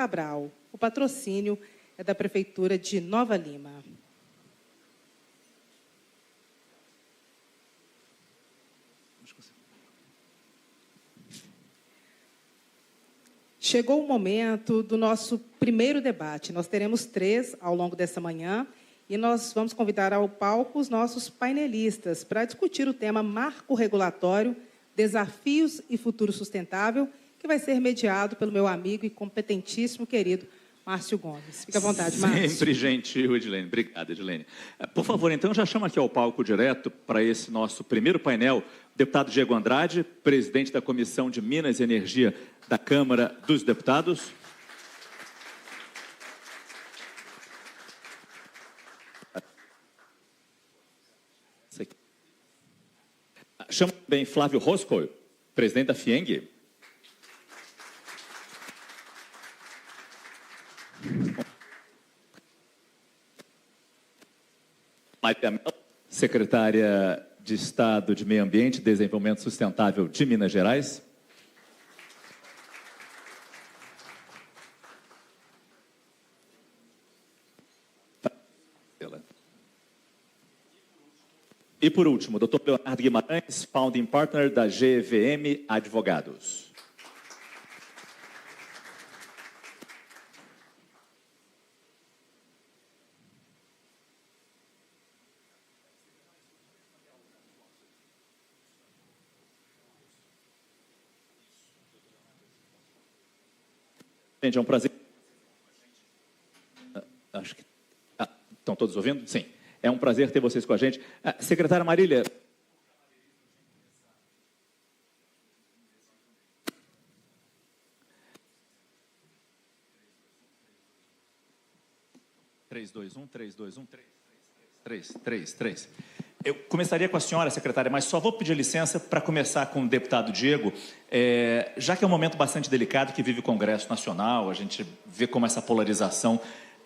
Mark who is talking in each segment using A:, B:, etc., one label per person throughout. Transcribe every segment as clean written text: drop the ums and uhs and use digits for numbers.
A: Cabral. O patrocínio é da Prefeitura de Nova Lima. Chegou o momento do nosso primeiro debate. Nós teremos 3 ao longo dessa manhã e nós vamos convidar ao palco os nossos painelistas para discutir o tema Marco Regulatório, Desafios e Futuro Sustentável, que vai ser mediado pelo meu amigo e competentíssimo querido Márcio Gomes. Fique à vontade, Márcio.
B: Sempre gentil, Edilene. Obrigado, Edilene. Por favor, então, já chamo aqui ao palco direto para esse nosso primeiro painel, o deputado Diego Andrade, presidente da Comissão de Minas e Energia da Câmara dos Deputados. Chamo também Flávio Roscoe, presidente da FIENG. Maria Mello, secretária de Estado de Meio Ambiente e Desenvolvimento Sustentável de Minas Gerais. E, por último, Dr. Leonardo Guimarães, Founding Partner da GVM Advogados. Gente, é um prazer. Acho que... estão todos ouvindo? Sim. É um prazer ter vocês com a gente. Secretária Marília. Três, dois, um, 3, 2, 1, 3. Eu começaria com a senhora, secretária, mas só vou pedir licença para começar com o deputado Diego, já que é um momento bastante delicado que vive o Congresso Nacional, a gente vê como essa polarização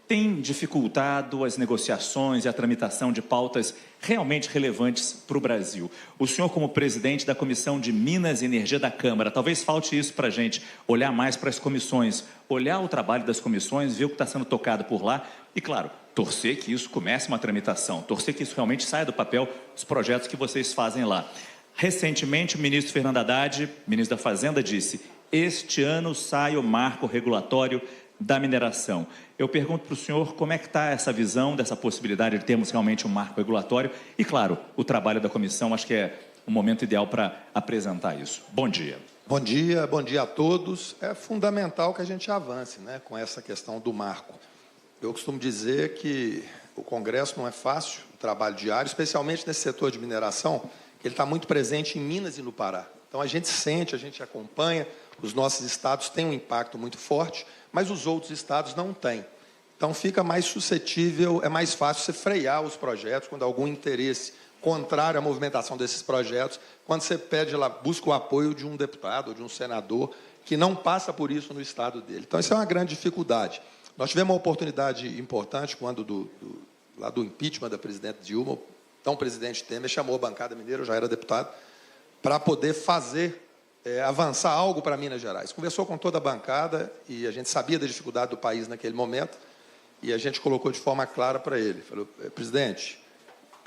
B: tem dificultado as negociações e a tramitação de pautas realmente relevantes para o Brasil. O senhor, como presidente da Comissão de Minas e Energia da Câmara, talvez falte isso para a gente, olhar mais para as comissões, olhar o trabalho das comissões, ver o que está sendo tocado por lá e, claro, torcer que isso comece uma tramitação, torcer que isso realmente saia do papel os projetos que vocês fazem lá. Recentemente, o ministro Fernando Haddad, ministro da Fazenda, disse: este ano sai o marco regulatório da mineração. Eu pergunto para o senhor como é que está essa visão dessa possibilidade de termos realmente um marco regulatório e, claro, o trabalho da comissão, acho que é o momento ideal para apresentar isso. Bom dia.
C: Bom dia a todos. É fundamental que a gente avance, né, com essa questão do marco. Eu costumo dizer que o Congresso não é fácil, o trabalho diário, especialmente nesse setor de mineração, que ele está muito presente em Minas e no Pará. Então, a gente sente, a gente acompanha, os nossos estados têm um impacto muito forte, mas os outros estados não têm. Então, fica mais suscetível, é mais fácil você frear os projetos quando há algum interesse contrário à movimentação desses projetos, quando você pede lá, busca o apoio de um deputado ou de um senador que não passa por isso no estado dele. Então, isso é uma grande dificuldade. Nós tivemos uma oportunidade importante quando lá do impeachment da presidente Dilma, então o presidente Temer chamou a bancada mineira, eu já era deputado, para poder fazer avançar algo para Minas Gerais. Conversou com toda a bancada e a gente sabia da dificuldade do país naquele momento e a gente colocou de forma clara para ele. Falou: presidente,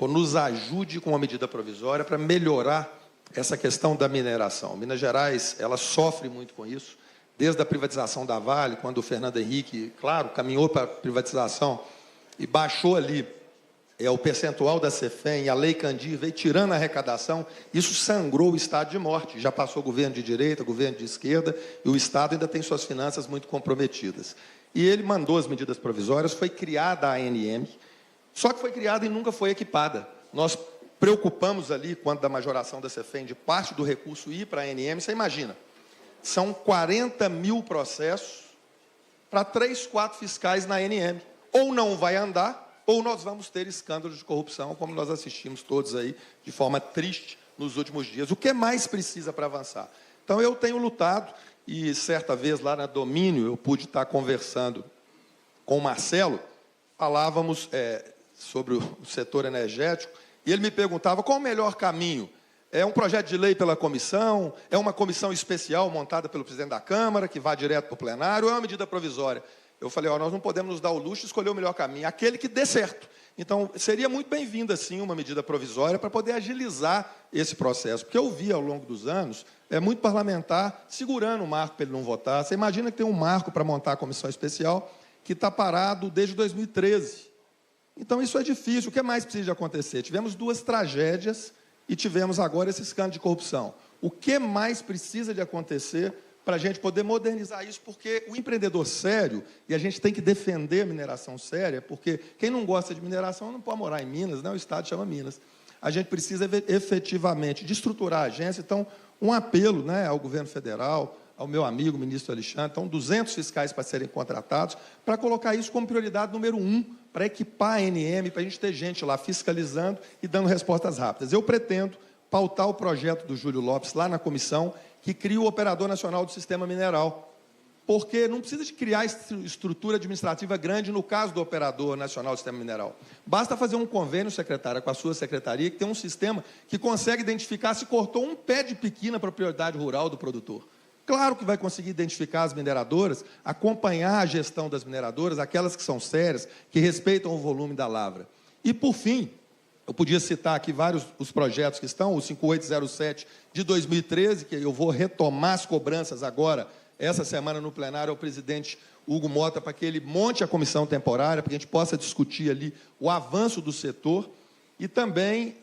C: nos ajude com uma medida provisória para melhorar essa questão da mineração. Minas Gerais, ela sofre muito com isso, desde a privatização da Vale, quando o Fernando Henrique, claro, caminhou para a privatização e baixou ali o percentual da Cefem, a Lei Candir veio tirando a arrecadação, isso sangrou o estado de morte. Já passou governo de direita, governo de esquerda, e o estado ainda tem suas finanças muito comprometidas. E ele mandou as medidas provisórias, foi criada a ANM, só que foi criada e nunca foi equipada. Nós preocupamos ali, quando da majoração da Cefem, de parte do recurso ir para a ANM, você imagina, são 40 mil processos para 3, 4 fiscais na ANM. Ou não vai andar, ou nós vamos ter escândalos de corrupção, como nós assistimos todos aí, de forma triste, nos últimos dias. O que mais precisa para avançar? Então, eu tenho lutado, e certa vez lá na Domínio, eu pude estar conversando com o Marcelo, falávamos sobre o setor energético, e ele me perguntava qual o melhor caminho, É um projeto de lei pela comissão? É uma comissão especial montada pelo presidente da Câmara, que vai direto para o plenário? Ou é uma medida provisória? Eu falei, nós não podemos nos dar o luxo de escolher o melhor caminho, aquele que dê certo. Então, seria muito bem-vinda, sim, uma medida provisória para poder agilizar esse processo. Porque eu vi, ao longo dos anos, muito parlamentar segurando o marco para ele não votar. Você imagina que tem um marco para montar a comissão especial que está parado desde 2013. Então, isso é difícil. O que mais precisa de acontecer? Tivemos 2 tragédias e tivemos agora esse escândalo de corrupção. O que mais precisa de acontecer para a gente poder modernizar isso? Porque o empreendedor sério, e a gente tem que defender a mineração séria, porque quem não gosta de mineração não pode morar em Minas, né? O Estado chama Minas. A gente precisa efetivamente de estruturar a agência. Então, um apelo, né, ao governo federal, ao meu amigo, ministro Alexandre, então 200 fiscais para serem contratados, para colocar isso como prioridade número 1, para equipar a ANM, para a gente ter gente lá fiscalizando e dando respostas rápidas. Eu pretendo pautar o projeto do Júlio Lopes lá na comissão, que cria o Operador Nacional do Sistema Mineral, porque não precisa de criar estrutura administrativa grande no caso do Operador Nacional do Sistema Mineral. Basta fazer um convênio, secretária, com a sua secretaria, que tem um sistema que consegue identificar se cortou um pé de piqui na propriedade rural do produtor. Claro que vai conseguir identificar as mineradoras, acompanhar a gestão das mineradoras, aquelas que são sérias, que respeitam o volume da lavra. E, por fim, eu podia citar aqui vários os projetos que estão, o 5807 de 2013, que eu vou retomar as cobranças agora, essa semana no plenário, ao presidente Hugo Mota, para que ele monte a comissão temporária, para que a gente possa discutir ali o avanço do setor. E também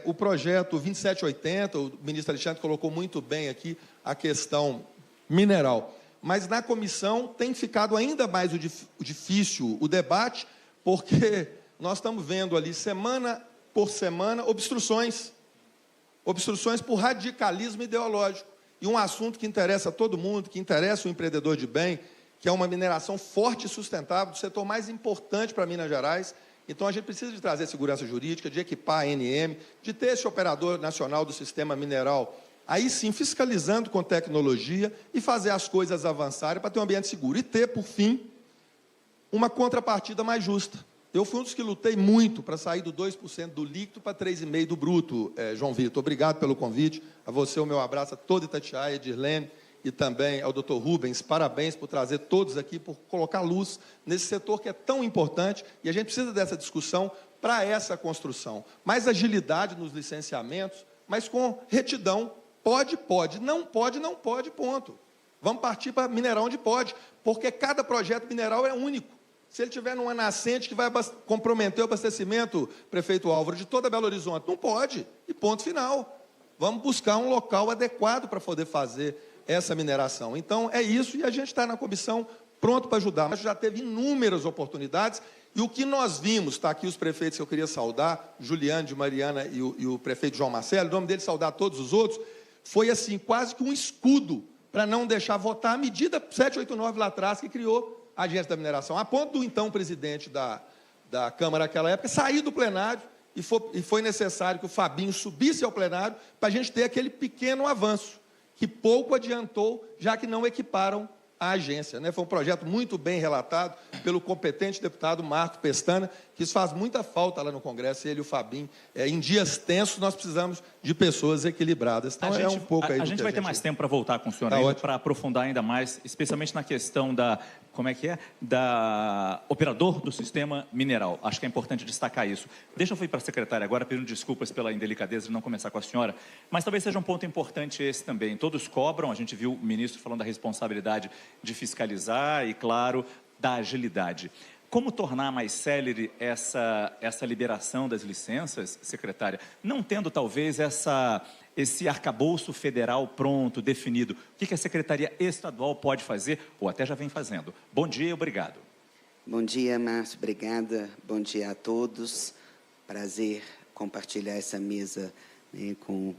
C: o projeto 2780, o ministro Alexandre colocou muito bem aqui a questão mineral. Mas na comissão tem ficado ainda mais difícil o debate, porque nós estamos vendo ali, semana por semana, obstruções por radicalismo ideológico. E um assunto que interessa a todo mundo, que interessa o empreendedor de bem, que é uma mineração forte e sustentável, do setor mais importante para Minas Gerais. Então, a gente precisa de trazer segurança jurídica, de equipar a ANM, de ter esse operador nacional do sistema mineral, aí sim, fiscalizando com tecnologia e fazer as coisas avançarem para ter um ambiente seguro. E ter, por fim, uma contrapartida mais justa. Eu fui um dos que lutei muito para sair do 2% do líquido para 3,5% do bruto, João Vitor. Obrigado pelo convite. A você, o meu abraço, a toda Itatiaia, Edirlene, e também ao doutor Rubens. Parabéns por trazer todos aqui, por colocar luz nesse setor que é tão importante, e a gente precisa dessa discussão para essa construção. Mais agilidade nos licenciamentos, mas com retidão. Pode, não pode, ponto. Vamos partir para minerar onde pode, porque cada projeto mineral é único. Se ele tiver numa nascente que vai comprometer o abastecimento, prefeito Álvaro, de toda Belo Horizonte, não pode, e ponto final. Vamos buscar um local adequado para poder fazer essa mineração. Então, é isso, e a gente está na comissão pronto para ajudar. Mas já teve inúmeras oportunidades, e o que nós vimos, está aqui os prefeitos que eu queria saudar, Juliane de Mariana e o prefeito João Marcelo, em nome dele saudar todos os outros, foi assim, quase que um escudo para não deixar votar a medida 789 lá atrás, que criou a agência da mineração, a ponto do então presidente da Câmara naquela época sair do plenário, e foi necessário que o Fabinho subisse ao plenário para a gente ter aquele pequeno avanço, que pouco adiantou, já que não equiparam a agência, né? Foi um projeto muito bem relatado pelo competente deputado Marco Pestana, que isso faz muita falta lá no Congresso, ele e o Fabinho. Em dias tensos, nós precisamos de pessoas equilibradas. Então, um pouco aí
B: a gente vai ter mais tempo para voltar com o senhor ainda, para aprofundar ainda mais, especialmente na questão da, da operador do sistema mineral. Acho que é importante destacar isso. Deixa eu ir para a secretária agora, pedindo desculpas pela indelicadeza de não começar com a senhora, mas talvez seja um ponto importante esse também. Todos cobram, a gente viu o ministro falando da responsabilidade de fiscalizar e, claro, da agilidade. Como tornar mais célere essa liberação das licenças, secretária? Não tendo, talvez, esse arcabouço federal pronto, definido. O que a Secretaria Estadual pode fazer, ou até já vem fazendo? Bom dia e obrigado.
D: Bom dia, Márcio. Obrigada. Bom dia a todos. Prazer compartilhar essa mesa, né, com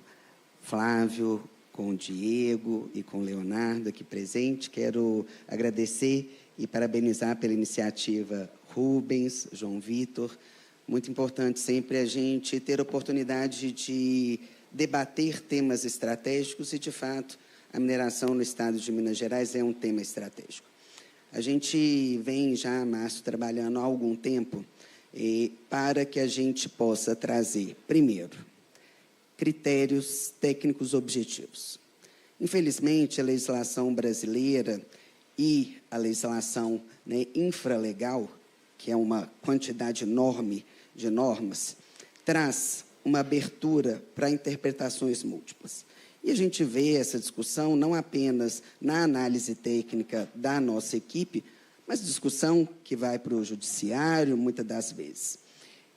D: Flávio, com o Diego e com o Leonardo aqui presente. Quero agradecer e parabenizar pela iniciativa Rubens, João Vitor. Muito importante sempre a gente ter a oportunidade de debater temas estratégicos e, de fato, a mineração no estado de Minas Gerais é um tema estratégico. A gente vem já, Márcio, trabalhando há algum tempo para que a gente possa trazer, primeiro, critérios técnicos objetivos. Infelizmente, a legislação brasileira e a legislação, né, infralegal, que é uma quantidade enorme de normas, traz uma abertura para interpretações múltiplas. E a gente vê essa discussão não apenas na análise técnica da nossa equipe, mas discussão que vai para o judiciário, muitas das vezes.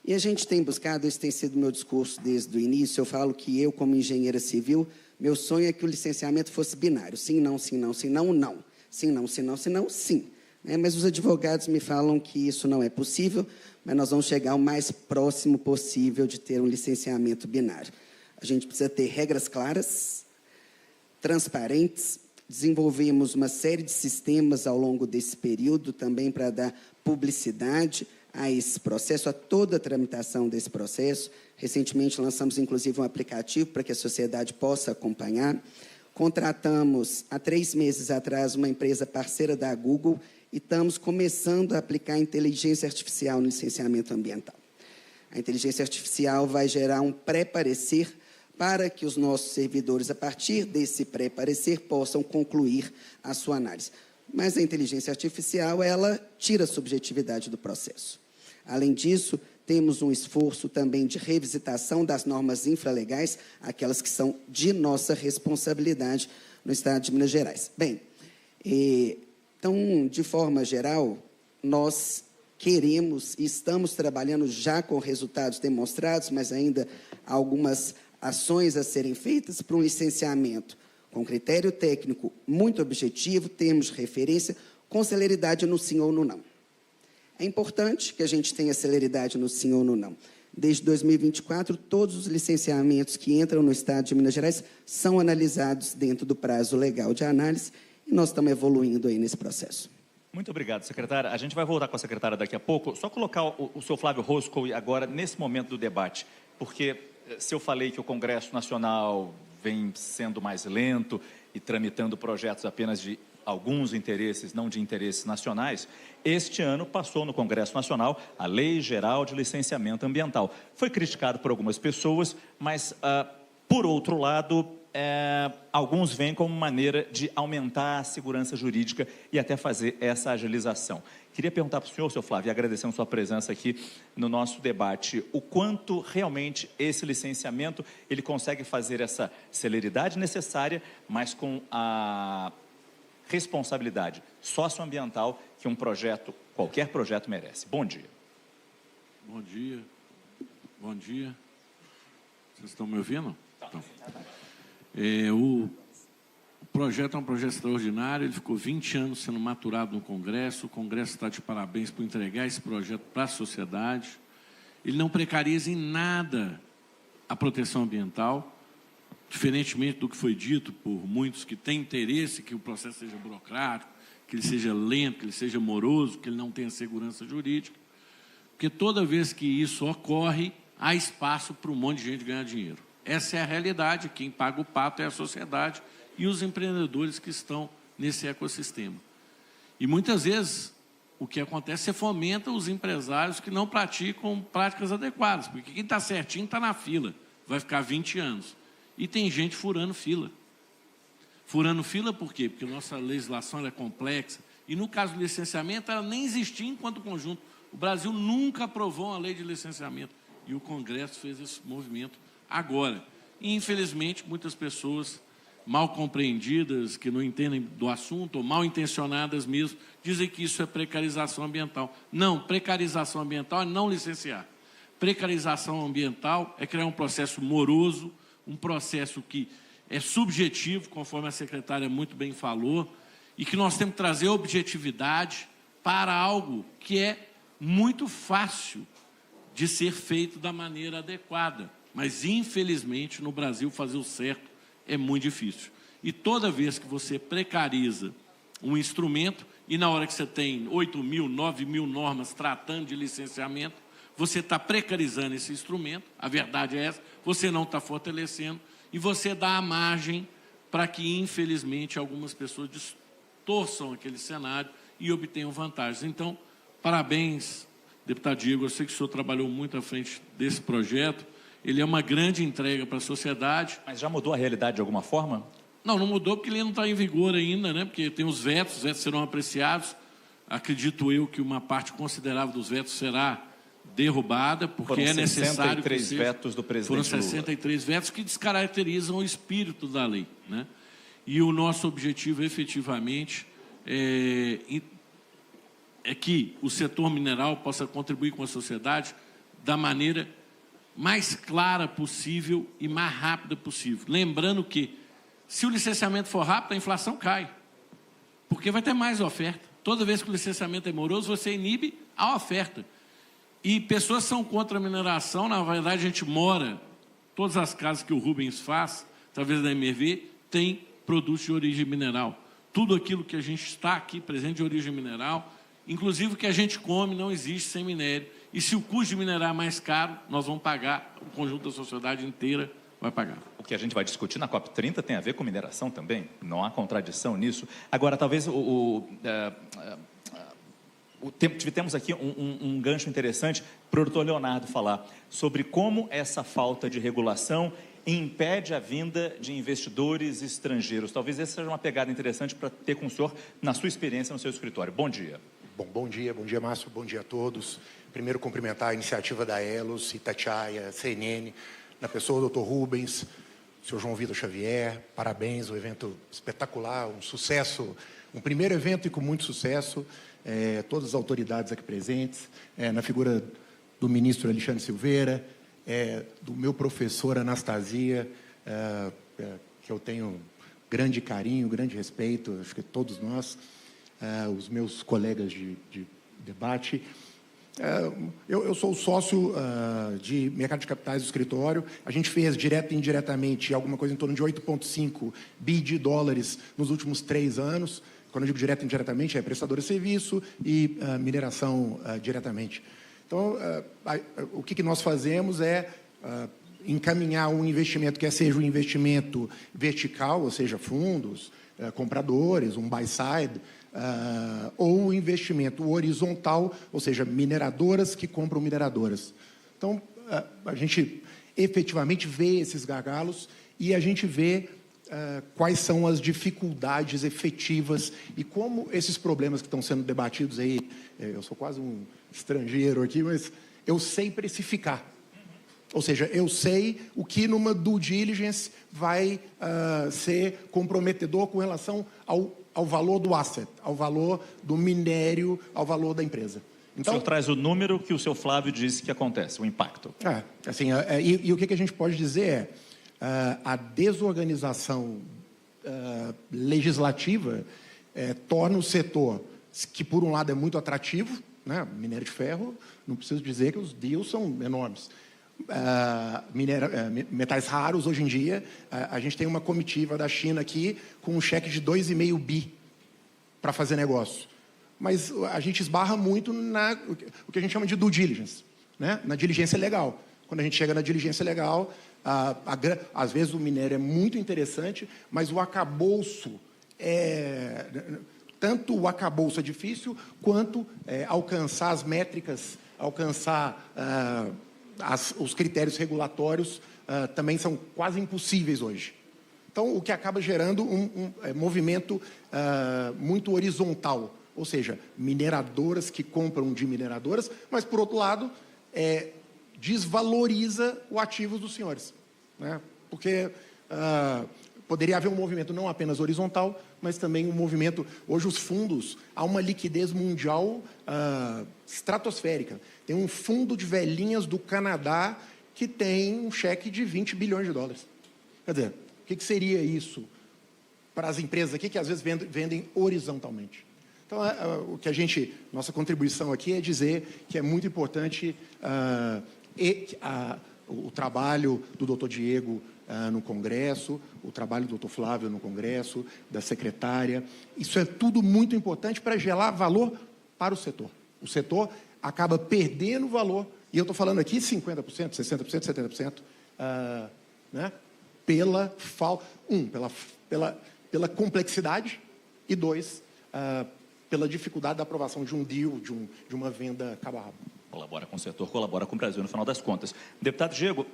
D: E a gente tem buscado, esse tem sido meu discurso desde o início, eu falo que eu, como engenheira civil, meu sonho é que o licenciamento fosse binário, sim, não, sim, não, sim, não, não, sim, não, sim, não, sim, não, sim. Mas os advogados me falam que isso não é possível, mas nós vamos chegar o mais próximo possível de ter um licenciamento binário. A gente precisa ter regras claras, transparentes, desenvolvemos uma série de sistemas ao longo desse período também para dar publicidade a esse processo, a toda a tramitação desse processo. Recentemente lançamos, inclusive, um aplicativo para que a sociedade possa acompanhar. Contratamos, há 3 meses atrás, uma empresa parceira da Google e estamos começando a aplicar inteligência artificial no licenciamento ambiental. A inteligência artificial vai gerar um pré-parecer para que os nossos servidores, a partir desse pré-parecer, possam concluir a sua análise. Mas a inteligência artificial, ela tira a subjetividade do processo. Além disso, temos um esforço também de revisitação das normas infralegais, aquelas que são de nossa responsabilidade no Estado de Minas Gerais. Bem, então, de forma geral, nós queremos e estamos trabalhando já com resultados demonstrados, mas ainda algumas ações a serem feitas para um licenciamento com critério técnico muito objetivo, termos de referência, com celeridade no sim ou no não. É importante que a gente tenha celeridade no sim ou no não. Desde 2024, todos os licenciamentos que entram no Estado de Minas Gerais são analisados dentro do prazo legal de análise e nós estamos evoluindo aí nesse processo.
B: Muito obrigado, secretária. A gente vai voltar com a secretária daqui a pouco. Só colocar o senhor Flávio Roscoe agora, nesse momento do debate, porque se eu falei que o Congresso Nacional vem sendo mais lento e tramitando projetos apenas de alguns interesses, não de interesses nacionais, este ano passou no Congresso Nacional a Lei Geral de Licenciamento Ambiental. Foi criticado por algumas pessoas, mas, por outro lado, alguns veem como maneira de aumentar a segurança jurídica e até fazer essa agilização. Queria perguntar para o senhor, seu Flávio, e agradecendo sua presença aqui no nosso debate, o quanto realmente esse licenciamento ele consegue fazer essa celeridade necessária, mas com a responsabilidade socioambiental que um projeto, qualquer projeto merece. Bom dia.
E: Bom dia. Bom dia. Vocês estão me ouvindo? Então. O projeto é um projeto extraordinário, ele ficou 20 anos sendo maturado no Congresso, o Congresso está de parabéns por entregar esse projeto para a sociedade. Ele não precariza em nada a proteção ambiental, diferentemente do que foi dito por muitos que têm interesse que o processo seja burocrático, que ele seja lento, que ele seja moroso, que ele não tenha segurança jurídica, porque toda vez que isso ocorre, há espaço para um monte de gente ganhar dinheiro. Essa é a realidade, quem paga o pato é a sociedade e os empreendedores que estão nesse ecossistema. E muitas vezes o que acontece é fomenta os empresários que não praticam práticas adequadas, porque quem está certinho está na fila, vai ficar 20 anos. E tem gente furando fila. Furando fila por quê? Porque nossa legislação é complexa e no caso do licenciamento ela nem existia enquanto conjunto. O Brasil nunca aprovou uma lei de licenciamento e o Congresso fez esse movimento agora. E, infelizmente, muitas pessoas mal compreendidas, que não entendem do assunto, ou mal intencionadas mesmo, dizem que isso é precarização ambiental. Não, precarização ambiental é não licenciar. Precarização ambiental é criar um processo moroso, um processo que é subjetivo, conforme a secretária muito bem falou, e que nós temos que trazer objetividade para algo que é muito fácil de ser feito da maneira adequada. Mas, infelizmente, no Brasil, fazer o certo é muito difícil. E toda vez que você precariza um instrumento, e na hora que você tem 8.000, 9.000 normas tratando de licenciamento, você está precarizando esse instrumento, a verdade é essa, você não está fortalecendo, e você dá a margem para que, infelizmente, algumas pessoas distorçam aquele cenário e obtenham vantagens. Então, parabéns, deputado Diego, eu sei que o senhor trabalhou muito à frente desse projeto. ele é uma grande entrega para a sociedade.
B: Mas já mudou a realidade de alguma forma?
E: Não mudou porque ele não está em vigor ainda, né? Porque tem os vetos serão apreciados. Acredito eu que uma parte considerável dos vetos será derrubada, porque é necessário que
B: 63 vetos do presidente
E: Foram
B: Lula.
E: 63 vetos que descaracterizam o espírito da lei, né? E o nosso objetivo, efetivamente, é que o setor mineral possa contribuir com a sociedade da maneira mais clara possível e mais rápida possível. Lembrando que, se o licenciamento for rápido, a inflação cai, porque vai ter mais oferta. Toda vez que o licenciamento é moroso, você inibe a oferta. E pessoas são contra a mineração. Na verdade, a gente mora, todas as casas que o Rubens faz, através da MRV, tem produtos de origem mineral. Tudo aquilo que a gente está aqui presente de origem mineral, inclusive o que a gente come, não existe sem minério. E se o custo de minerar é mais caro, nós vamos pagar, o conjunto da sociedade inteira vai pagar.
B: O que a gente vai discutir na COP30 tem a ver com mineração também, não há contradição nisso. Agora, talvez tivemos aqui um gancho interessante para o doutor Leonardo falar sobre como essa falta de regulação impede a vinda de investidores estrangeiros. Talvez essa seja uma pegada interessante para ter com o senhor na sua experiência no seu escritório. Bom dia.
F: Bom dia, Márcio, bom dia a todos. Primeiro, cumprimentar a iniciativa da Elos, Itatiaia, CNN, na pessoa do Dr. Rubens, o senhor João Vitor Xavier, parabéns, um evento espetacular, um sucesso, um primeiro evento e com muito sucesso, todas as autoridades aqui presentes, na figura do ministro Alexandre Silveira, do meu professor Anastasia, que eu tenho grande carinho, grande respeito, acho que todos nós, os meus colegas de debate. Eu sou sócio de mercado de capitais do escritório. A gente fez, direto e indiretamente, alguma coisa em torno de 8,5 bi de dólares nos últimos 3 anos. Quando eu digo direto e indiretamente, é prestador de serviço e mineração diretamente. Então, o que nós fazemos é encaminhar um investimento, quer seja um investimento vertical, ou seja, fundos, compradores, um buy-side, ou um investimento horizontal, ou seja, mineradoras que compram mineradoras. Então, a gente efetivamente vê esses gargalos e a gente vê quais são as dificuldades efetivas e como esses problemas que estão sendo debatidos aí, eu sou quase um estrangeiro aqui, mas eu sei precificar. Ou seja, eu sei o que numa due diligence vai ser comprometedor com relação ao valor do asset, ao valor do minério, ao valor da empresa.
B: Então, o senhor traz o número que o seu Flávio disse que acontece, o impacto.
F: E o que a gente pode dizer é a desorganização legislativa torna o setor, que por um lado é muito atrativo, né? Minério de ferro, não preciso dizer que os deals são enormes. Metais raros, hoje em dia, a gente tem uma comitiva da China aqui com um cheque de 2,5 bi para fazer negócio. Mas a gente esbarra muito o que a gente chama de due diligence, né? Na diligência legal. Quando a gente chega na diligência legal, às vezes o minério é muito interessante, mas o arcabouço tanto o arcabouço é difícil, quanto alcançar as métricas, alcançar os critérios regulatórios também são quase impossíveis hoje. Então, o que acaba gerando um movimento muito horizontal, ou seja, mineradoras que compram de mineradoras, mas, por outro lado, desvaloriza o ativo dos senhores, né? Porque poderia haver um movimento não apenas horizontal, mas também um movimento... Hoje, os fundos, há uma liquidez mundial estratosférica. Tem um fundo de velhinhas do Canadá que tem um cheque de 20 bilhões de dólares. Quer dizer, o que seria isso para as empresas aqui que, às vezes, vendem horizontalmente? Então, nossa contribuição aqui é dizer que é muito importante o trabalho do doutor Diego no Congresso, o trabalho do Dr. Flávio no Congresso, da secretária. Isso é tudo muito importante para gerar valor para o setor. O setor acaba perdendo valor, e eu estou falando aqui 50%, 60%, 70%, né? Pela complexidade, e 2, pela dificuldade da aprovação de um deal, de uma venda cabo a rabo.
B: colabora com o setor, colabora com o Brasil, no final das contas. Deputado Diego,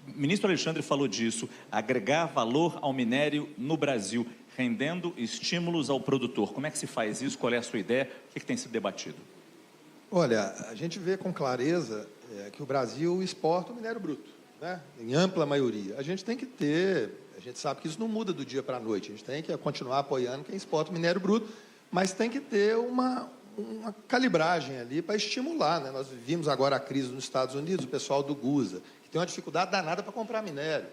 B: o ministro Alexandre falou disso, agregar valor ao minério no Brasil, rendendo estímulos ao produtor. Como é que se faz isso? Qual é a sua ideia? O que tem sido debatido?
C: Olha, a gente vê com clareza que o Brasil exporta o minério bruto, né? Em ampla maioria. A gente tem que ter, a gente sabe que isso não muda do dia para a noite, a gente tem que continuar apoiando quem exporta o minério bruto, mas tem que ter uma calibragem ali para estimular, né? Nós vivimos agora a crise nos Estados Unidos, o pessoal do GUSA, que tem uma dificuldade danada para comprar minério.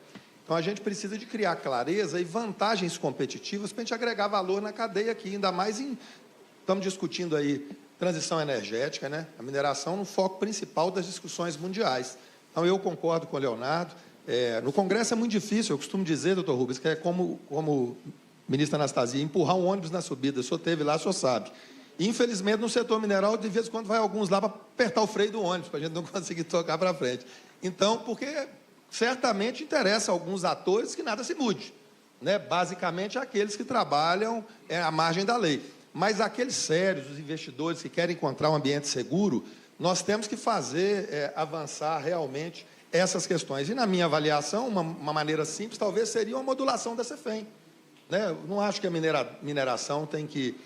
C: Então, a gente precisa de criar clareza e vantagens competitivas para a gente agregar valor na cadeia aqui, ainda mais estamos discutindo aí transição energética, né? A mineração no foco principal das discussões mundiais. Então, eu concordo com o Leonardo. No Congresso é muito difícil, eu costumo dizer, doutor Rubens, que é como ministra Anastasia, empurrar um ônibus na subida. O senhor esteve lá, o senhor sabe. E, infelizmente, no setor mineral, de vez em quando vai alguns lá para apertar o freio do ônibus, para a gente não conseguir tocar para frente. Então, porque certamente interessa a alguns atores que nada se mude, né? Basicamente, aqueles que trabalham à margem da lei. Mas aqueles sérios, os investidores que querem encontrar um ambiente seguro, nós temos que fazer avançar realmente essas questões. E, na minha avaliação, uma maneira simples, talvez, seria uma modulação da CEFEM, né? Eu não acho que a mineração tem que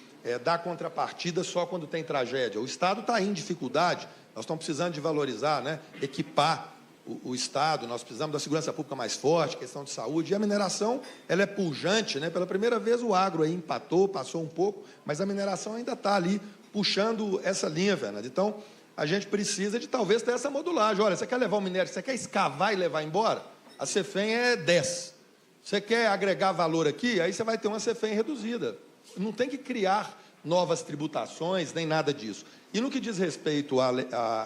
C: dar contrapartida só quando tem tragédia. O Estado está em dificuldade, nós estamos precisando de valorizar, né? Equipar o Estado, nós precisamos da segurança pública mais forte, questão de saúde, e a mineração, ela é pujante, né? Pela primeira vez o agro aí empatou, passou um pouco, mas a mineração ainda está ali puxando essa linha, Fernando. Então, a gente precisa de talvez ter essa modulagem. Olha, você quer levar o minério, você quer escavar e levar embora? A CEFEM é 10. Você quer agregar valor aqui? Aí você vai ter uma CEFEM reduzida. Não tem que criar novas tributações, nem nada disso. E no que diz respeito ao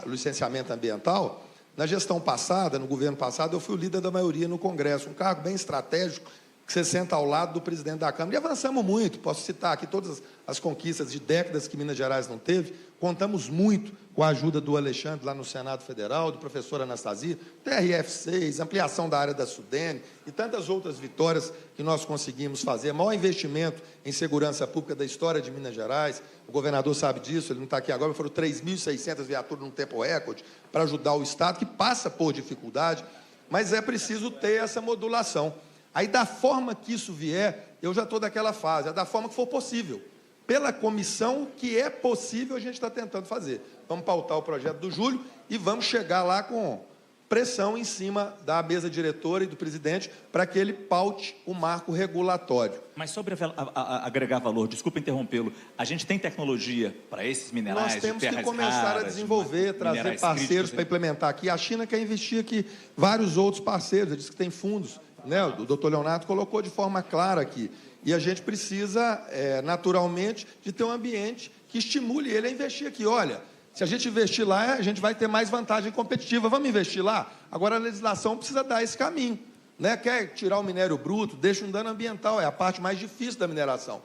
C: licenciamento ambiental, na gestão passada, no governo passado, eu fui o líder da maioria no Congresso, um cargo bem estratégico, que você senta ao lado do presidente da Câmara. E avançamos muito, posso citar aqui todas as conquistas de décadas que Minas Gerais não teve. Contamos muito com a ajuda do Alexandre lá no Senado Federal, do professor Anastasia, TRF6, ampliação da área da Sudene e tantas outras vitórias que nós conseguimos fazer. Maior investimento em segurança pública da história de Minas Gerais. O governador sabe disso, ele não está aqui agora, foram 3.600 viaturas num tempo recorde para ajudar o Estado, que passa por dificuldade, mas é preciso ter essa modulação. Aí, da forma que isso vier, eu já estou daquela fase, é da forma que for possível. Pela comissão, que é possível, a gente está tentando fazer. Vamos pautar o projeto do Júlio e vamos chegar lá com pressão em cima da mesa diretora e do presidente para que ele paute o marco regulatório.
B: Mas sobre agregar valor, desculpa interrompê-lo, a gente tem tecnologia para esses minerais?
C: Nós temos que começar a desenvolver, trazer parceiros para implementar aqui. A China quer investir aqui, vários outros parceiros, ele diz que tem fundos, né? O doutor Leonardo colocou de forma clara aqui. E a gente precisa, naturalmente, de ter um ambiente que estimule ele a investir aqui. Olha, se a gente investir lá, a gente vai ter mais vantagem competitiva. Vamos investir lá? Agora, a legislação precisa dar esse caminho, né? Quer tirar o minério bruto, deixa um dano ambiental, é a parte mais difícil da mineração.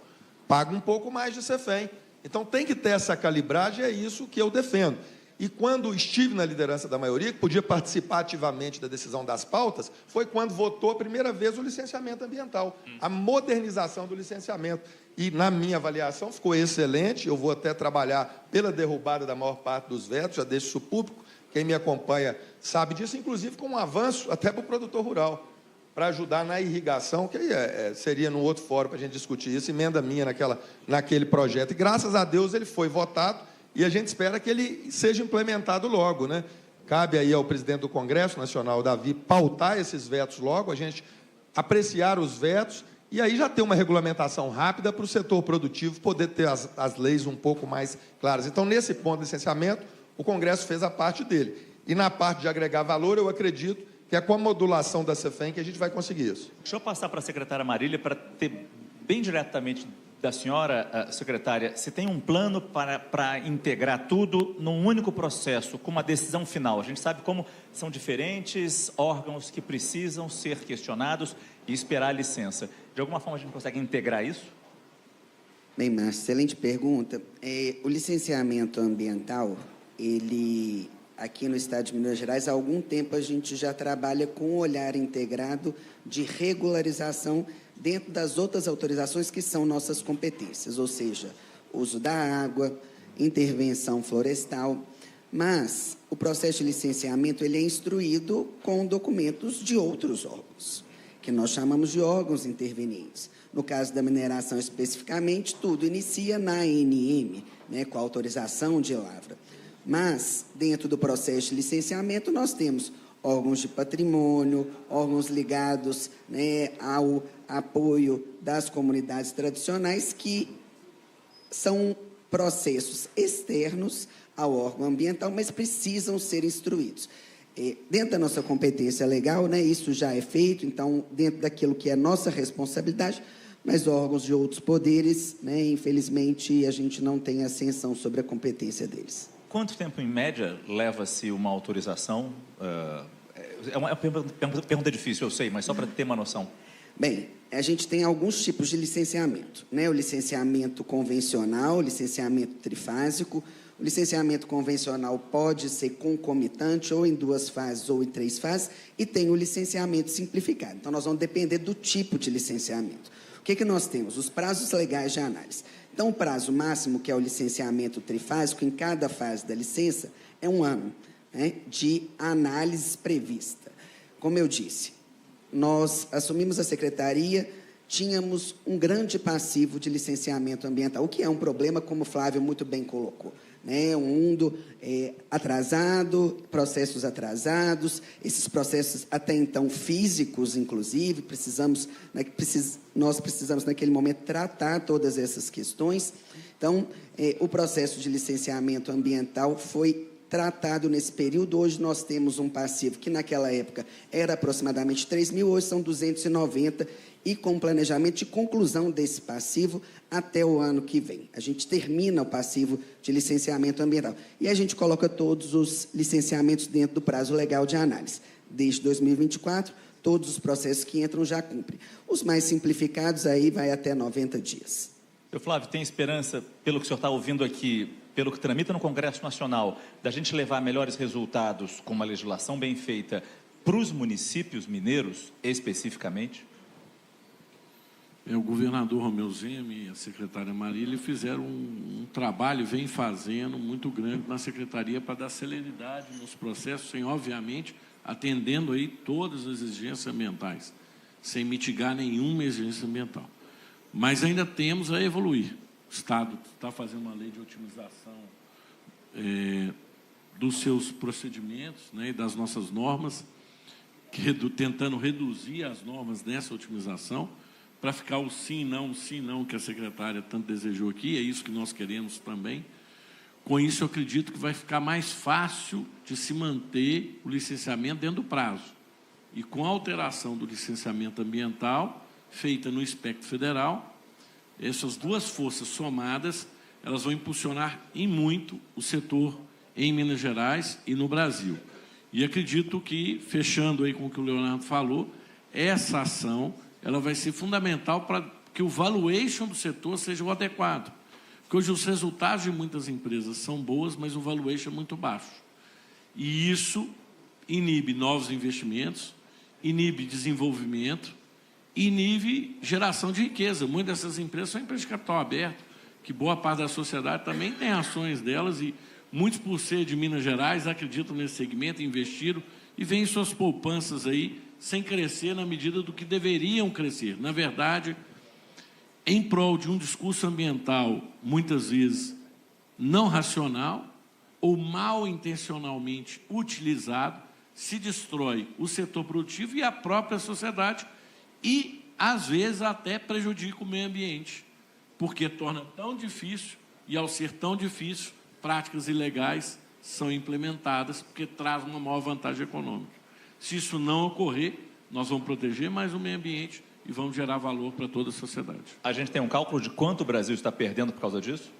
C: Paga um pouco mais de CEFEM. Então, tem que ter essa calibragem, é isso que eu defendo. E quando estive na liderança da maioria, que podia participar ativamente da decisão das pautas, foi quando votou a primeira vez o licenciamento ambiental, a modernização do licenciamento. E, na minha avaliação, ficou excelente. Eu vou até trabalhar pela derrubada da maior parte dos vetos, já deixo isso público. Quem me acompanha sabe disso, inclusive com um avanço até para o produtor rural, para ajudar na irrigação, que seria num outro fórum para a gente discutir isso, emenda minha naquele projeto. E, graças a Deus, ele foi votado. E a gente espera que ele seja implementado logo, né? Cabe aí ao presidente do Congresso Nacional, Davi, pautar esses vetos logo, a gente apreciar os vetos e aí já ter uma regulamentação rápida para o setor produtivo poder ter as leis um pouco mais claras. Então, nesse ponto de licenciamento, o Congresso fez a parte dele. E na parte de agregar valor, eu acredito que é com a modulação da CEFEM que a gente vai conseguir isso.
B: Deixa eu passar para a secretária Marília para ter bem diretamente da senhora, secretária, se tem um plano para integrar tudo num único processo, com uma decisão final. A gente sabe como são diferentes órgãos que precisam ser questionados e esperar a licença. De alguma forma, a gente consegue integrar isso?
D: Bem, Márcio, excelente pergunta. O licenciamento ambiental, ele, aqui no Estado de Minas Gerais, há algum tempo a gente já trabalha com um olhar integrado de regularização dentro das outras autorizações que são nossas competências, ou seja, uso da água, intervenção florestal, Mas o processo de licenciamento ele é instruído com documentos de outros órgãos, que nós chamamos de órgãos intervenientes. No caso da mineração especificamente, tudo inicia na ANM, né, com a autorização de lavra. Mas, dentro do processo de licenciamento, nós temos órgãos de patrimônio, órgãos ligados, né, ao apoio das comunidades tradicionais, que são processos externos ao órgão ambiental, mas precisam ser instruídos. Dentro da nossa competência legal, né, isso já é feito, então, dentro daquilo que é nossa responsabilidade, mas órgãos de outros poderes, né, infelizmente, a gente não tem ascensão sobre a competência deles.
B: Quanto tempo, em média, leva-se uma autorização? É uma pergunta difícil, eu sei, mas só para ter uma noção.
D: Bem, a gente tem alguns tipos de licenciamento, né? O licenciamento convencional, o licenciamento trifásico. O licenciamento convencional pode ser concomitante, ou em 2 fases ou em 3 fases, e tem o licenciamento simplificado. Então, nós vamos depender do tipo de licenciamento. O que nós temos? Os prazos legais de análise. Então, o prazo máximo, que é o licenciamento trifásico, em cada fase da licença, é 1 ano, né, de análise prevista. Como eu disse, nós assumimos a secretaria, tínhamos um grande passivo de licenciamento ambiental, o que é um problema, como o Flávio muito bem colocou, né? Um mundo atrasado, processos atrasados, esses processos até então físicos, inclusive, nós precisamos naquele momento tratar todas essas questões. Então, o processo de licenciamento ambiental foi tratado nesse período. Hoje nós temos um passivo que naquela época era aproximadamente 3.000, hoje são 290, e com planejamento de conclusão desse passivo até o ano que vem. A gente termina o passivo de licenciamento ambiental. E a gente coloca todos os licenciamentos dentro do prazo legal de análise. Desde 2024, todos os processos que entram já cumprem. Os mais simplificados aí vai até 90 dias.
B: Seu Flávio, tem esperança, pelo que o senhor está ouvindo aqui, pelo que tramita no Congresso Nacional, da gente levar melhores resultados com uma legislação bem feita para os municípios mineiros, especificamente?
E: O governador Romeu Zema e a secretária Marília fizeram um trabalho, vem fazendo, muito grande na secretaria para dar celeridade nos processos, sem, obviamente, atendendo aí todas as exigências ambientais, sem mitigar nenhuma exigência ambiental. Mas ainda temos a evoluir. O Estado está fazendo uma lei de otimização dos seus procedimentos, né, e das nossas normas, tentando reduzir as normas nessa otimização, para ficar o sim, não, que a secretária tanto desejou aqui, é isso que nós queremos também. Com isso, eu acredito que vai ficar mais fácil de se manter o licenciamento dentro do prazo. E com a alteração do licenciamento ambiental, feita no espectro federal, essas duas forças somadas, elas vão impulsionar em muito o setor em Minas Gerais e no Brasil. E acredito que, fechando aí com o que o Leonardo falou, essa ação ela vai ser fundamental para que o valuation do setor seja o adequado. Porque hoje os resultados de muitas empresas são bons, mas o valuation é muito baixo. E isso inibe novos investimentos, inibe desenvolvimento, inibe geração de riqueza. Muitas dessas empresas são empresas de capital aberto, que boa parte da sociedade também tem ações delas, e muitos, por ser de Minas Gerais, acreditam nesse segmento, investiram e veem suas poupanças aí sem crescer na medida do que deveriam crescer. Na verdade, em prol de um discurso ambiental, muitas vezes, não racional ou mal intencionalmente utilizado, se destrói o setor produtivo e a própria sociedade e, às vezes, até prejudica o meio ambiente, porque torna tão difícil, e ao ser tão difícil, práticas ilegais são implementadas, porque traz uma maior vantagem econômica. Se isso não ocorrer, nós vamos proteger mais o meio ambiente e vamos gerar valor para toda a sociedade.
B: A gente tem um cálculo de quanto o Brasil está perdendo por causa disso?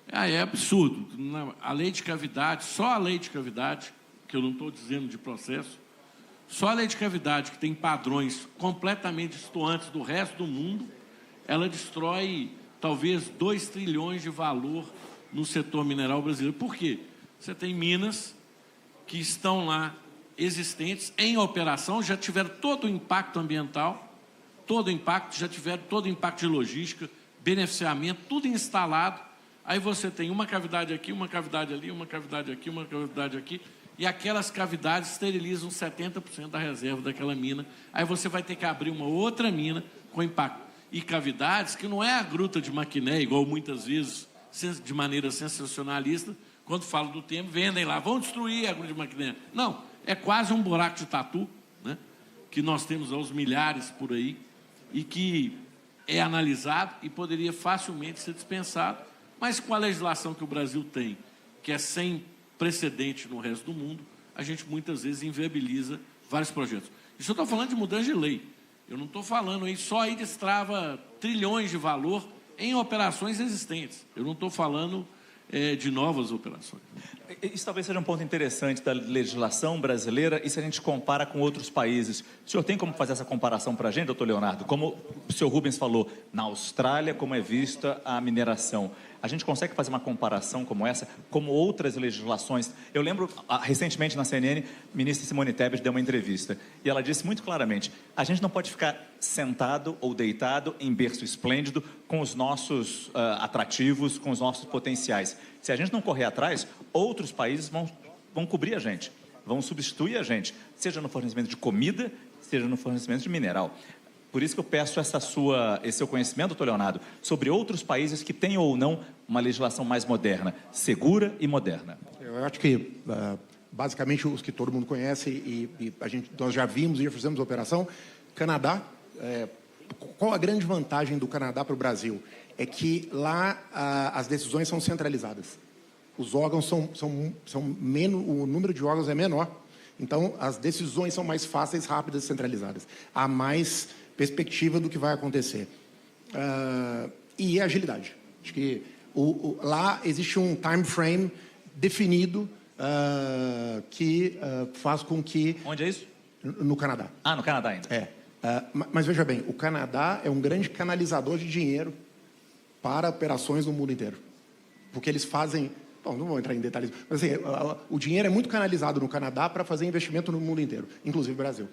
E: É absurdo. A lei de cavidade, só a lei de cavidade, que eu não estou dizendo de processo, só a lei de cavidade, que tem padrões completamente distantes do resto do mundo, ela destrói talvez 2 trilhões de valor no setor mineral brasileiro. Por quê? Você tem minas que estão lá existentes, em operação, já tiveram todo o impacto ambiental, todo o impacto, já tiveram todo o impacto de logística, beneficiamento, tudo instalado. Aí você tem uma cavidade aqui, uma cavidade ali, uma cavidade aqui, uma cavidade aqui, e aquelas cavidades esterilizam 70% da reserva daquela mina. Aí você vai ter que abrir uma outra mina com impacto. E cavidades que não é a gruta de Maquiné, igual muitas vezes, de maneira sensacionalista, quando falam do tema, vendem lá, vão destruir a gruta de Maquiné. Não, é quase um buraco de tatu, né, que nós temos aos milhares por aí, e que é analisado e poderia facilmente ser dispensado, mas com a legislação que o Brasil tem, que é sem precedente no resto do mundo, a gente muitas vezes inviabiliza vários projetos. Isso eu estou falando de mudança de lei. Eu não estou falando aí, só aí destrava trilhões de valor em operações existentes. Eu não estou falando de novas operações.
B: Isso talvez seja um ponto interessante da legislação brasileira e se a gente compara com outros países. O senhor tem como fazer essa comparação para a gente, doutor Leonardo? Como o senhor Rubens falou, na Austrália, como é vista a mineração. A gente consegue fazer uma comparação como essa, como outras legislações? Eu lembro, recentemente na CNN, a ministra Simone Tebet deu uma entrevista e ela disse muito claramente, a gente não pode ficar sentado ou deitado em berço esplêndido com os nossos atrativos, com os nossos potenciais. Se a gente não correr atrás, outros países vão cobrir a gente, vão substituir a gente, seja no fornecimento de comida, seja no fornecimento de mineral. Por isso que eu peço esse seu conhecimento, doutor Leonardo, sobre outros países que têm ou não uma legislação mais moderna, segura e moderna.
F: Eu acho que, basicamente, os que todo mundo conhece e nós já vimos e já fizemos a operação. Canadá, qual a grande vantagem do Canadá para o Brasil? É que lá as decisões são centralizadas. Os órgãos são menos, o número de órgãos é menor, então as decisões são mais fáceis, rápidas e centralizadas. Há mais perspectiva do que vai acontecer. E agilidade. Acho que lá existe um time frame definido que faz com que...
B: Onde é isso?
F: No Canadá.
B: Ah, no Canadá ainda.
F: Mas veja bem, o Canadá é um grande canalizador de dinheiro para operações no mundo inteiro. Porque eles fazem... Bom, não vou entrar em detalhes, mas assim, o dinheiro é muito canalizado no Canadá para fazer investimento no mundo inteiro, inclusive o Brasil.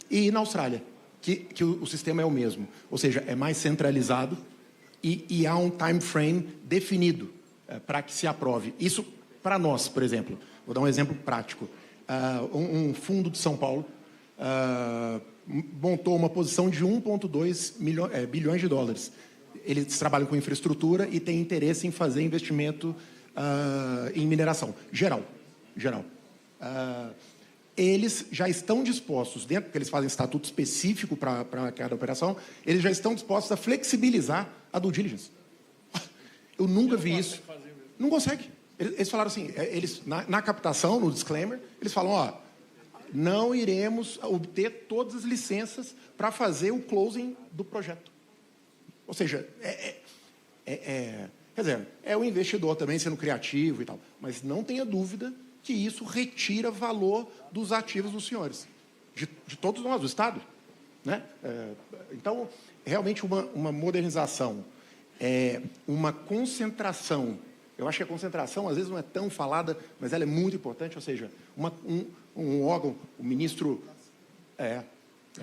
F: E na Austrália, que o sistema é o mesmo, ou seja, é mais centralizado e há um time frame definido para que se aprove. Isso, para nós, por exemplo, vou dar um exemplo prático. Um fundo de São Paulo montou uma posição de 1,2 bilhões de dólares. Eles trabalham com infraestrutura e têm interesse em fazer investimento em mineração, geral. Eles já estão dispostos, porque eles fazem estatuto específico para cada operação, eles já estão dispostos a flexibilizar a due diligence. Eu nunca vi isso. Não consegue. Eles falaram assim, na captação, no disclaimer, eles falam, não iremos obter todas as licenças para fazer o closing do projeto. Ou seja, quer dizer, é o investidor também sendo criativo e tal, mas não tenha dúvida que isso retira valor dos ativos dos senhores, de todos nós, do Estado. Né? Então, realmente uma modernização, uma concentração. Eu acho que a concentração, às vezes, não é tão falada, mas ela é muito importante, ou seja, um órgão, o ministro...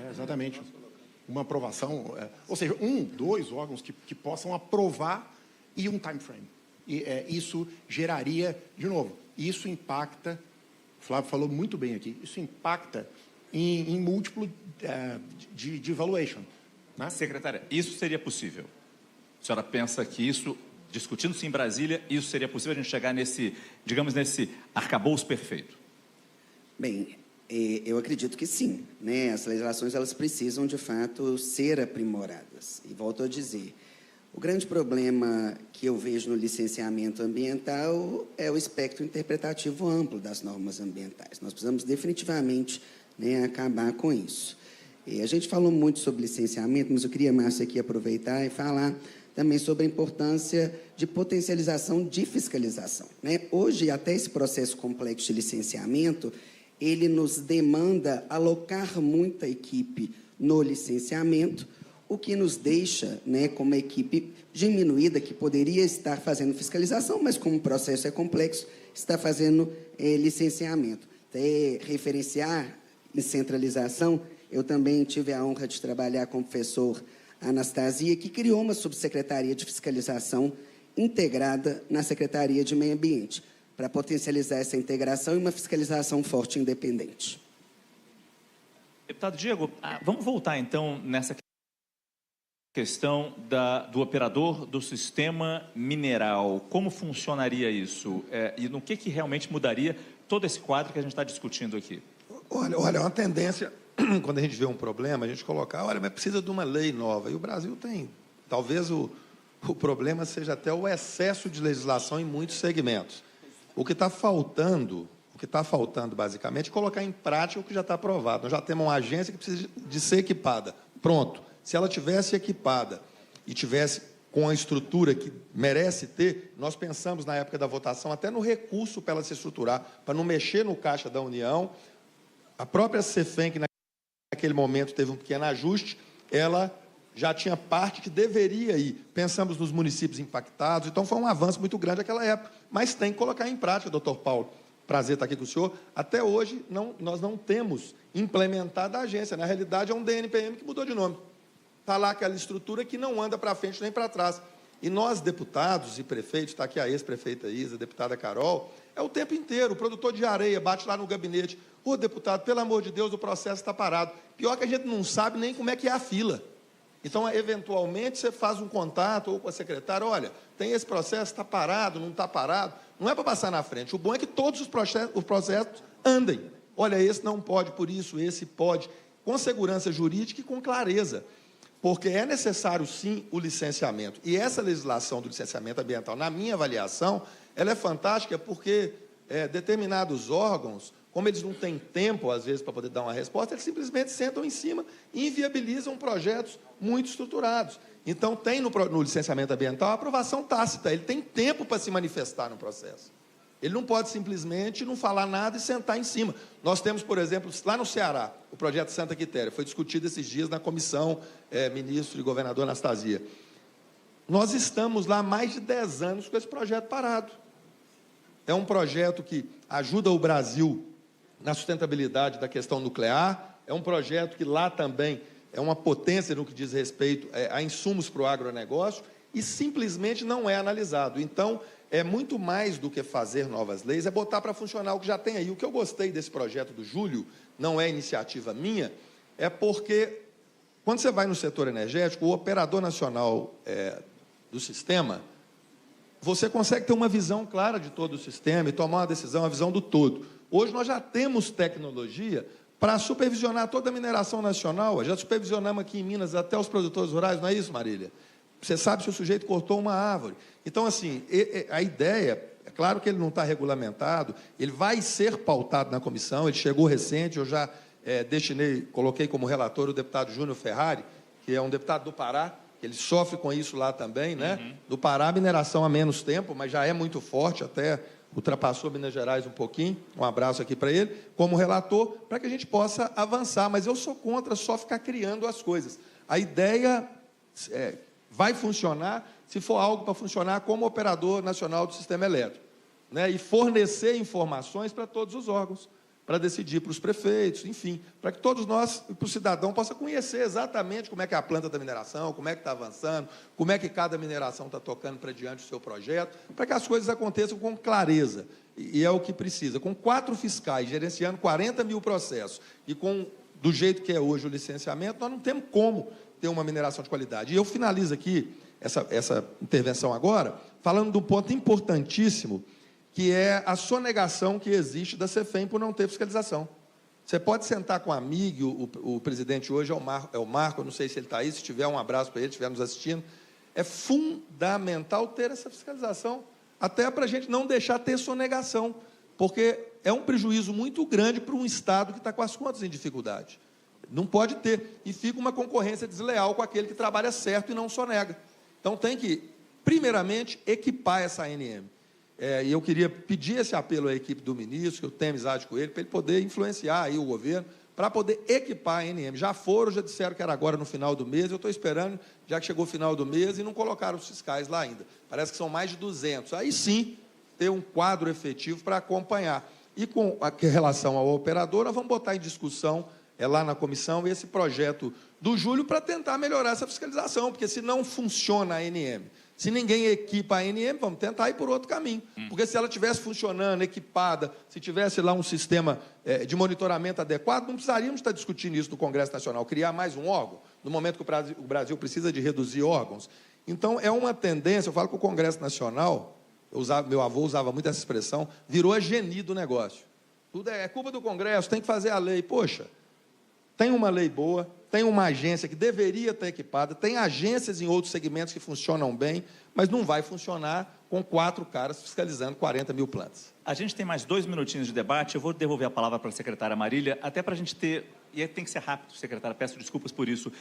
F: exatamente. Uma aprovação, ou seja, 2 órgãos que possam aprovar e um time frame. E isso geraria, de novo, isso impacta, o Flávio falou muito bem aqui, isso impacta em múltiplo de valuation. Né?
B: Secretária, isso seria possível? A senhora pensa que isso, discutindo-se em Brasília, isso seria possível a gente chegar nesse arcabouço perfeito?
D: Bem, eu acredito que sim, né? As legislações elas precisam de fato ser aprimoradas. E volto a dizer, o grande problema que eu vejo no licenciamento ambiental é o espectro interpretativo amplo das normas ambientais. Nós precisamos definitivamente, né, acabar com isso. A gente falou muito sobre licenciamento, mas eu queria, Márcia, aqui aproveitar e falar também sobre a importância de potencialização de fiscalização, né? Hoje, até esse processo complexo de licenciamento, ele nos demanda alocar muita equipe no licenciamento, o que nos deixa, né, com uma equipe diminuída que poderia estar fazendo fiscalização, mas como o processo é complexo, está fazendo licenciamento. Até referenciar em centralização, eu também tive a honra de trabalhar com o professor Anastasia, que criou uma subsecretaria de fiscalização integrada na Secretaria de Meio Ambiente, para potencializar essa integração e uma fiscalização forte e independente.
B: Deputado Diego, vamos voltar então nessa questão do operador do sistema mineral. Como funcionaria isso? E no que realmente mudaria todo esse quadro que a gente está discutindo aqui?
C: Olha, é uma tendência, quando a gente vê um problema, a gente colocar, olha, mas precisa de uma lei nova. E o Brasil tem, talvez o problema seja até o excesso de legislação em muitos segmentos. O que está faltando, basicamente, é colocar em prática o que já está aprovado. Nós já temos uma agência que precisa de ser equipada. Pronto. Se ela tivesse equipada e tivesse com a estrutura que merece ter, nós pensamos, na época da votação, até no recurso para ela se estruturar, para não mexer no caixa da União. A própria CEFEM, que naquele momento teve um pequeno ajuste, ela já tinha parte que deveria ir. Pensamos nos municípios impactados, então foi um avanço muito grande naquela época. Mas tem que colocar em prática, doutor Paulo. Prazer estar aqui com o senhor. Até hoje, nós não temos implementado a agência. Na realidade, é um DNPM que mudou de nome. Está lá aquela estrutura que não anda para frente nem para trás. E nós, deputados e prefeitos, está aqui a ex-prefeita Isa, a deputada Carol, é o tempo inteiro. O produtor de areia bate lá no gabinete. Ô, deputado, pelo amor de Deus, o processo está parado. Pior que a gente não sabe nem como é que é a fila. Então, eventualmente, você faz um contato ou com a secretária, olha, tem esse processo, está parado, não está parado. Não é para passar na frente. O bom é que todos os processos andem. Olha, esse não pode por isso, esse pode. Com segurança jurídica e com clareza. Porque é necessário, sim, o licenciamento. E essa legislação do licenciamento ambiental, na minha avaliação, ela é fantástica porque determinados órgãos, como eles não têm tempo, às vezes, para poder dar uma resposta, eles simplesmente sentam em cima e inviabilizam projetos muito estruturados. Então, tem no licenciamento ambiental a aprovação tácita, ele tem tempo para se manifestar no processo. Ele não pode simplesmente não falar nada e sentar em cima. Nós temos, por exemplo, lá no Ceará, o projeto Santa Quitéria, foi discutido esses dias na comissão, ministro e governador Anastasia. Nós estamos lá há mais de 10 anos com esse projeto parado. É um projeto que ajuda o Brasil na sustentabilidade da questão nuclear, é um projeto que lá também é uma potência no que diz respeito a insumos para o agronegócio e simplesmente não é analisado. Então, é muito mais do que fazer novas leis, é botar para funcionar o que já tem aí. O que eu gostei desse projeto do Júlio, não é iniciativa minha, é porque, quando você vai no setor energético, o operador nacional do sistema, você consegue ter uma visão clara de todo o sistema e tomar uma decisão, uma visão do todo. Hoje nós já temos tecnologia para supervisionar toda a mineração nacional. Já supervisionamos aqui em Minas até os produtores rurais, não é isso, Marília? Você sabe se o sujeito cortou uma árvore. Então, assim, a ideia, é claro que ele não está regulamentado, ele vai ser pautado na comissão, ele chegou recente, eu já coloquei como relator o deputado Júnior Ferrari, que é um deputado do Pará, ele sofre com isso lá também, né? Uhum. Do Pará, a mineração há menos tempo, mas já é muito forte, até ultrapassou Minas Gerais um pouquinho. Um abraço aqui para ele, como relator, para que a gente possa avançar. Mas eu sou contra só ficar criando as coisas. A ideia vai funcionar se for algo para funcionar como operador nacional do sistema elétrico, né? E fornecer informações para todos os órgãos, para decidir para os prefeitos, enfim, para que todos nós, para o cidadão, possa conhecer exatamente como é que é a planta da mineração, como é que está avançando, como é que cada mineração está tocando para diante do seu projeto, para que as coisas aconteçam com clareza, e é o que precisa. Com 4 fiscais, gerenciando 40 mil processos, e do jeito que é hoje o licenciamento, nós não temos como ter uma mineração de qualidade. E eu finalizo aqui essa intervenção agora, falando de um ponto importantíssimo, que é a sonegação que existe da CEFEM por não ter fiscalização. Você pode sentar com um amigo, o presidente hoje é o Marco, eu não sei se ele está aí, se tiver, um abraço para ele, se estiver nos assistindo. É fundamental ter essa fiscalização, até para a gente não deixar ter sonegação, porque é um prejuízo muito grande para um Estado que está com as contas em dificuldade. Não pode ter, e fica uma concorrência desleal com aquele que trabalha certo e não sonega. Então, tem que, primeiramente, equipar essa ANM. E eu queria pedir esse apelo à equipe do ministro, que eu tenho amizade com ele, para ele poder influenciar aí o governo, para poder equipar a ANM. Já disseram que era agora no final do mês, eu estou esperando, já que chegou o final do mês, e não colocaram os fiscais lá ainda. Parece que são mais de 200. Aí sim, ter um quadro efetivo para acompanhar. E com relação ao operador, nós vamos botar em discussão, lá na comissão, esse projeto do Júlio para tentar melhorar essa fiscalização, porque se não funciona a ANM, Se ninguém equipa a ANM, vamos tentar ir por outro caminho. Porque se ela estivesse funcionando, equipada, se tivesse lá um sistema de monitoramento adequado, não precisaríamos estar discutindo isso no Congresso Nacional, criar mais um órgão, no momento que o Brasil precisa de reduzir órgãos. Então, é uma tendência, eu falo que o Congresso Nacional, meu avô usava muito essa expressão, virou a geni do negócio. Tudo é culpa do Congresso, tem que fazer a lei. Poxa, tem uma lei boa, tem uma agência que deveria estar equipada, tem agências em outros segmentos que funcionam bem, mas não vai funcionar com 4 caras fiscalizando 40 mil plantas.
B: A gente tem mais 2 minutinhos de debate, eu vou devolver a palavra para a secretária Marília, até para a gente ter, e tem que ser rápido, secretária, peço desculpas por isso,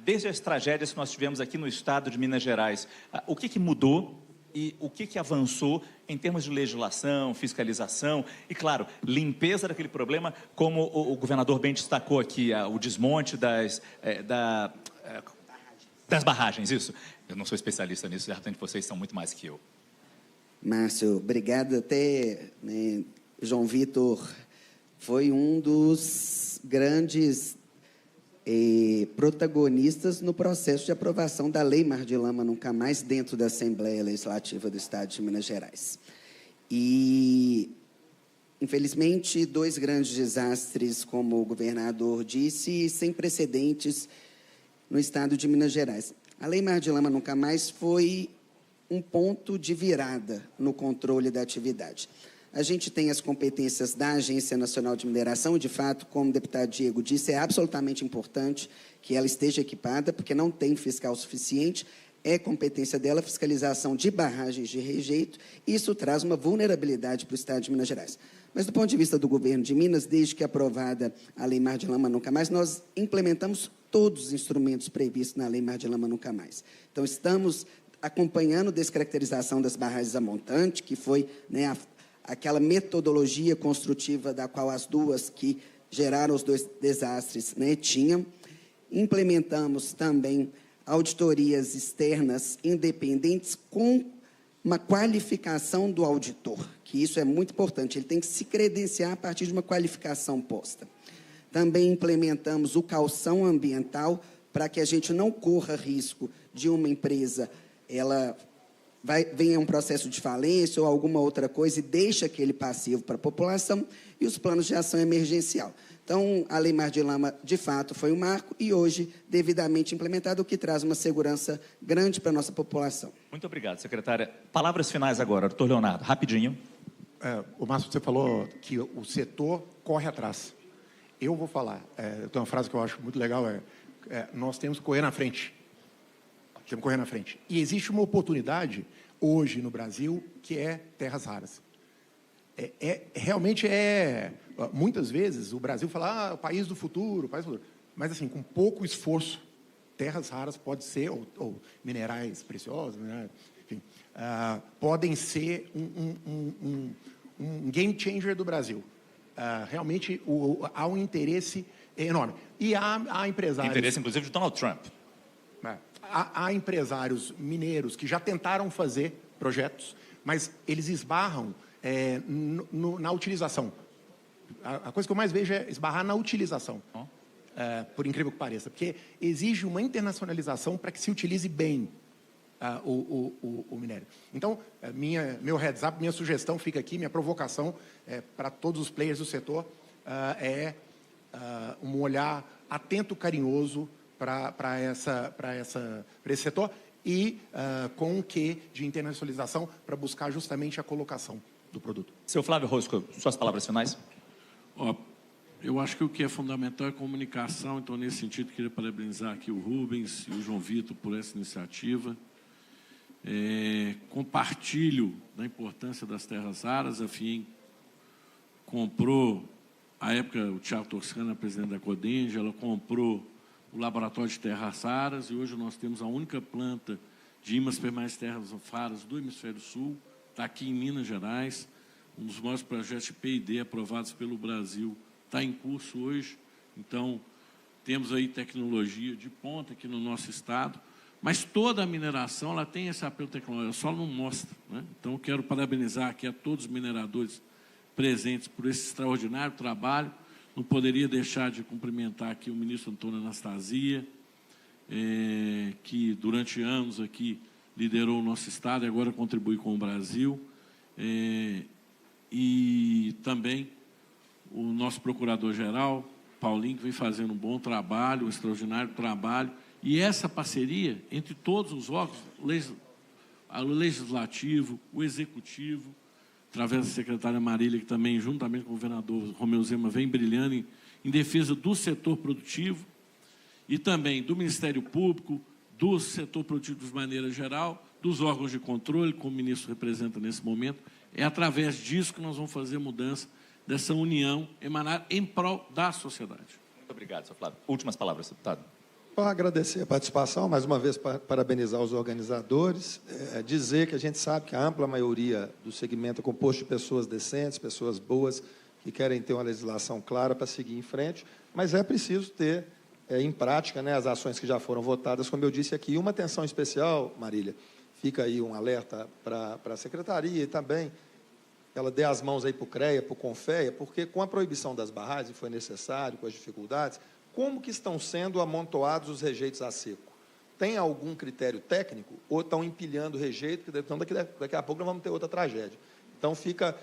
B: desde as tragédias que nós tivemos aqui no estado de Minas Gerais, o que mudou e o que avançou em termos de legislação, fiscalização e, claro, limpeza daquele problema, como o governador bem destacou aqui, o desmonte das barragens, isso. Eu não sou especialista nisso, certamente vocês são muito mais que eu.
D: Márcio, obrigado. Até, né, João Vitor foi um dos grandes protagonistas no processo de aprovação da Lei Mar de Lama Nunca Mais dentro da Assembleia Legislativa do Estado de Minas Gerais. E, infelizmente, 2 grandes desastres, como o governador disse, sem precedentes no Estado de Minas Gerais. A Lei Mar de Lama Nunca Mais foi um ponto de virada no controle da atividade. A gente tem as competências da Agência Nacional de Mineração, e, de fato, como o deputado Diego disse, é absolutamente importante que ela esteja equipada, porque não tem fiscal suficiente, é competência dela a fiscalização de barragens de rejeito, e isso traz uma vulnerabilidade para o Estado de Minas Gerais. Mas, do ponto de vista do governo de Minas, desde que aprovada a Lei Mar de Lama Nunca Mais, nós implementamos todos os instrumentos previstos na Lei Mar de Lama Nunca Mais. Então, estamos acompanhando a descaracterização das barragens a montante, que foi, né, aquela metodologia construtiva da qual as 2 que geraram os 2 desastres, né, tinham. Implementamos também auditorias externas independentes com uma qualificação do auditor, que isso é muito importante, ele tem que se credenciar a partir de uma qualificação posta. Também implementamos o calção ambiental para que a gente não corra risco de uma empresa, ela venha um processo de falência ou alguma outra coisa e deixa aquele passivo para a população, e os planos de ação emergencial. Então, a Lei Mar de Lama, de fato, foi um marco e hoje devidamente implementado, o que traz uma segurança grande para a nossa população.
B: Muito obrigado, secretária. Palavras finais agora, doutor Leonardo, rapidinho.
F: O Márcio, você falou que o setor corre atrás. Eu vou falar, tem uma frase que eu acho muito legal, nós temos que correr na frente. Temos que correr na frente. E existe uma oportunidade hoje no Brasil que é terras raras. Realmente muitas vezes o Brasil fala, o país do futuro, mas assim, com pouco esforço, terras raras pode ser, ou minerais preciosos, né? Enfim, podem ser um game changer do Brasil. Realmente há um interesse enorme. E há empresários...
B: Interesse, inclusive, de Donald Trump.
F: Há empresários mineiros que já tentaram fazer projetos, mas eles esbarram na utilização. A coisa que eu mais vejo é esbarrar na utilização, por incrível que pareça, porque exige uma internacionalização para que se utilize bem o minério. Então, meu heads up, minha sugestão fica aqui, minha provocação para todos os players do setor um olhar atento, carinhoso para esse setor e com um quê de internacionalização para buscar justamente a colocação do produto.
B: Seu Flávio Rosco, suas palavras finais.
E: Eu acho que o que é fundamental é a comunicação, então, nesse sentido, queria parabenizar aqui o Rubens e o João Vitor por essa iniciativa. Compartilho da importância das terras raras. A FIEM comprou, à época, o Thiago Toscana, presidente da Codenge, ela comprou o laboratório de terras raras, e hoje nós temos a única planta de ímãs permanentes terras raras do Hemisfério Sul, está aqui em Minas Gerais, um dos maiores projetos de P&D aprovados pelo Brasil, está em curso hoje. Então, temos aí tecnologia de ponta aqui no nosso estado, mas toda a mineração ela tem esse apelo tecnológico, só não mostra, né? Então, quero parabenizar aqui a todos os mineradores presentes por esse extraordinário trabalho. Não poderia deixar de cumprimentar aqui o ministro Antônio Anastasia, que durante anos aqui liderou o nosso Estado e agora contribui com o Brasil. E também o nosso Procurador-Geral, Paulinho, que vem fazendo um bom trabalho, um extraordinário trabalho. E essa parceria entre todos os órgãos, o Legislativo, o Executivo, através da secretária Marília, que também, juntamente com o governador Romeu Zema, vem brilhando em defesa do setor produtivo e também do Ministério Público, do setor produtivo de maneira geral, dos órgãos de controle, como o ministro representa nesse momento. É através disso que nós vamos fazer a mudança dessa união emanar em prol da sociedade.
B: Muito obrigado, senhor Flávio. Últimas palavras, deputado.
C: Para agradecer a participação, mais uma vez parabenizar os organizadores, dizer que a gente sabe que a ampla maioria do segmento é composto de pessoas decentes, pessoas boas, que querem ter uma legislação clara para seguir em frente, mas é preciso ter em prática, né, as ações que já foram votadas, como eu disse aqui. Uma atenção especial, Marília, fica aí um alerta para a Secretaria e também ela dê as mãos aí para o CREA, para o CONFEA, porque com a proibição das barragens, e foi necessário, com as dificuldades, como que estão sendo amontoados os rejeitos a seco? Tem algum critério técnico ou estão empilhando rejeito? Então, daqui a pouco nós vamos ter outra tragédia. Então, fica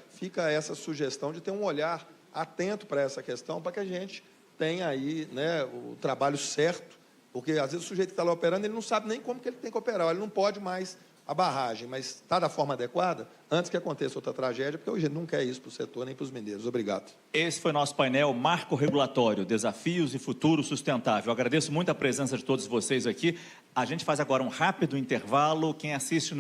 C: essa sugestão de ter um olhar atento para essa questão, para que a gente tenha aí, né, o trabalho certo, porque, às vezes, o sujeito que está lá operando, ele não sabe nem como que ele tem que operar, ele não pode mais a barragem, mas está da forma adequada antes que aconteça outra tragédia, porque hoje não quer isso para o setor nem para os mineiros. Obrigado.
B: Esse foi nosso painel Marco Regulatório, Desafios e Futuro Sustentável. Eu agradeço muito a presença de todos vocês aqui. A gente faz agora um rápido intervalo. Quem assiste no